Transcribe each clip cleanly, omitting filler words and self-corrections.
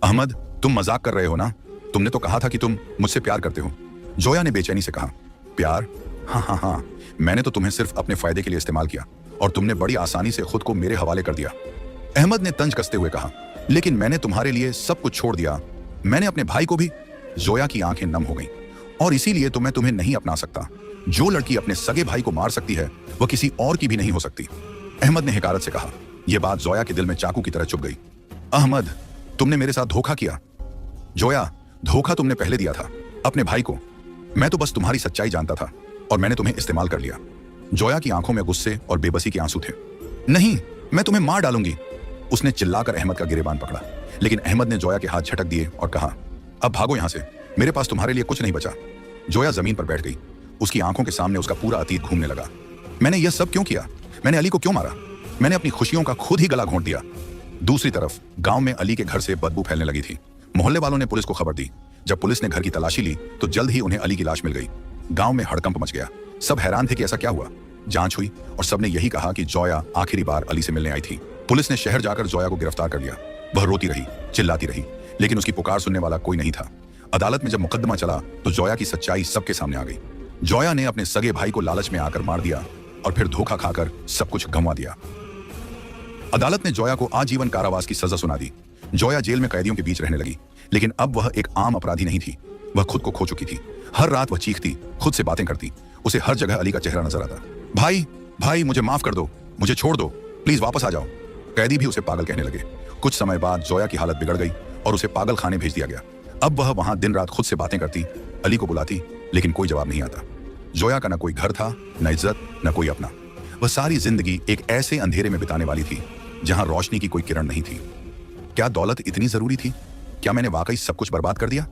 अहमद, तुम मजाक कर रहे हो ना? तुमने तो कहा था कि तुम मुझसे प्यार करते हो। जोया ने बेचैनी से कहा। प्यार? हाँ हाँ हाँ, मैंने तो तुम्हें सिर्फ अपने फायदे के लिए इस्तेमाल किया और तुमने बड़ी आसानी से खुद को मेरे हवाले कर दिया। अहमद ने तंज कसते हुए कहा। लेकिन मैंने तुम्हारे लिए सब कुछ छोड़ दिया, मैंने अपने भाई को भी। जोया की आंखें नम हो गईं। और इसीलिए तो मैं तुम्हें नहीं अपना सकता। जो लड़की अपने सगे भाई को मार सकती है वह किसी और की भी नहीं हो सकती। अहमद ने हिकारत से कहा। यह बात जोया के दिल में चाकू की तरह चुभ गई। अहमद, तुमने मेरे साथ धोखा किया। जोया, धोखा तुमने पहले दिया था, अपने भाई को। मैं तो बस तुम्हारी सच्चाई जानता था और मैंने तुम्हें इस्तेमाल कर लिया। जोया की आंखों में गुस्से और बेबसी के आंसू थे। नहीं, मैं तुम्हें मार डालूंगी, उसने चिल्लाकर अहमद का गिरेबान पकड़ा। लेकिन अहमद ने जोया के हाथ झटक दिए और कहा, अब भागो यहां से, मेरे पास तुम्हारे लिए कुछ नहीं बचा। जोया जमीन पर बैठ गई। उसकी आंखों के सामने उसका पूरा अतीत घूमने लगा। मैंने यह सब क्यों किया? मैंने अली को क्यों मारा? मैंने अपनी खुशियों का खुद ही गला घोंट दिया। दूसरी तरफ गांव में अली के घर से बदबू फैलने लगी थी। मोहल्ले वालों ने पुलिस को खबर दी। जब पुलिस ने घर की तलाशी ली तो जल्द ही उन्हें अली की लाश मिल गई। गांव में हड़कंप मच गया। सब हैरान थे कि ऐसा क्या हुआ। जांच हुई और सबने यही कहा कि जोया आखिरी बार अली से मिलने आई थी। पुलिस ने शहर जाकर जोया को गिरफ्तार कर लिया। वह रोती रही, चिल्लाती रही, लेकिन उसकी पुकार सुनने वाला कोई नहीं था। अदालत में जब मुकदमा चला तो जोया की सच्चाई सबके सामने आ गई। जोया ने अपने सगे भाई को लालच में आकर मार दिया और फिर धोखा खाकर सब कुछ गंवा दिया। अदालत ने जोया को आजीवन कारावास की सजा सुना दी। जोया जेल में कैदियों के बीच रहने लगी। लेकिन अब वह एक आम अपराधी नहीं थी, वह खुद को खो चुकी थी। हर रात वह चीखती, खुद से बातें करती। उसे हर जगह अली का चेहरा नजर आता। भाई, भाई, मुझे माफ कर दो, मुझे छोड़ दो, प्लीज वापस आ जाओ। कैदी भी उसे पागल कहने लगे। कुछ समय बाद जोया की हालत बिगड़ गई और उसे पागल खाने भेज दिया गया। अब वह वहां दिन रात खुद से बातें करती, अली को बुलाती, लेकिन कोई जवाब नहीं आता। जोया का न कोई घर था, न इज्जत, न कोई अपना। वह सारी जिंदगी एक ऐसे अंधेरे में बिताने वाली थी जहां रोशनी की कोई किरण नहीं थी। क्या दौलत इतनी जरूरी थी? क्या मैंने वाकई सब कुछ बर्बाद कर दिया?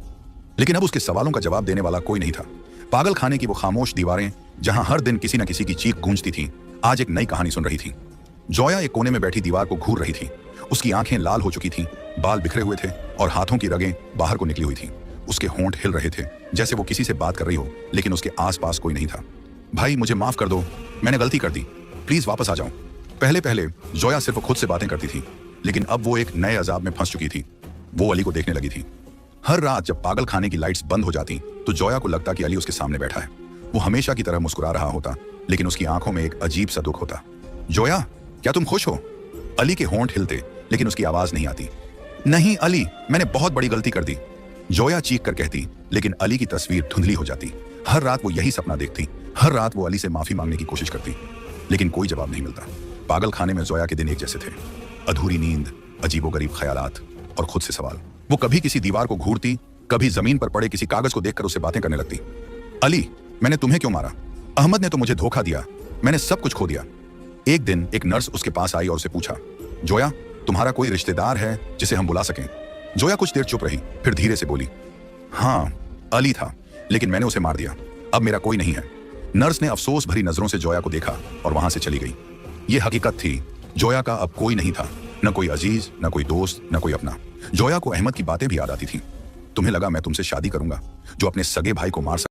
लेकिन अब उसके सवालों का जवाब देने वाला कोई नहीं था। पागल खाने की वो खामोश दीवारें जहां हर दिन किसी न किसी की चीख गूंजती थी, आज एक नई कहानी सुन रही थी। जोया एक कोने में बैठी दीवार को घूर रही थी। उसकी आंखें लाल हो चुकी थीं, बाल बिखरे हुए थे और हाथों की रगें बाहर को निकली हुई थीं। उसके होंठ हिल रहे थे जैसे वो किसी से बात कर रही हो, लेकिन उसके आसपास कोई नहीं था। भाई, मुझे माफ कर दो, मैंने गलती कर दी, प्लीज वापस आ जाओ। पहले पहले जोया सिर्फ खुद से बातें करती थी, लेकिन अब वो एक नए अजाब में फंस चुकी थी। वो अली को देखने लगी थी। हर रात जब पागल खाने की लाइट्स बंद हो जाती तो जोया को लगता कि अली उसके सामने बैठा है। वो हमेशा की तरह मुस्कुरा रहा होता, लेकिन उसकी आंखों में एक अजीब सा दुख होता। जोया, क्या तुम खुश हो? अली के होंठ हिलते, लेकिन उसकी आवाज नहीं आती। नहीं अली, मैंने बहुत बड़ी गलती कर दी, जोया चीख कर कहती, लेकिन अली की तस्वीर धुंधली हो जाती। हर रात वो यही सपना देखती। हर रात वो अली से माफी मांगने की कोशिश करती, लेकिन कोई जवाब नहीं मिलता। पागल खाने में जोया के दिन एक जैसे थे। अधूरी नींद, अजीबोगरीब ख्यालात और खुद से सवाल। वो कभी किसी दीवार को घूरती, कभी जमीन पर पड़े किसी कागज को देखकर उससे बातें करने लगती। अली, मैंने तुम्हें क्यों मारा? अहमद ने तो मुझे धोखा दिया, मैंने सब कुछ खो दिया। एक दिन एक नर्स उसके पास आई और उसे पूछा, जोया, तुम्हारा कोई रिश्तेदार है जिसे हम बुला सकें? जोया कुछ देर चुप रही, फिर धीरे से बोली, हाँ, अली था, लेकिन मैंने उसे मार दिया। अब मेरा कोई नहीं है। नर्स ने अफसोस भरी नजरों से जोया को देखा और वहां से चली गई। ये हकीकत थी, जोया का अब कोई नहीं था, न कोई अजीज, न कोई दोस्त, न कोई अपना। जोया को अहमद की बातें भी याद आती थी। तुम्हें लगा मैं तुमसे शादी करूंगा जो अपने सगे भाई को मार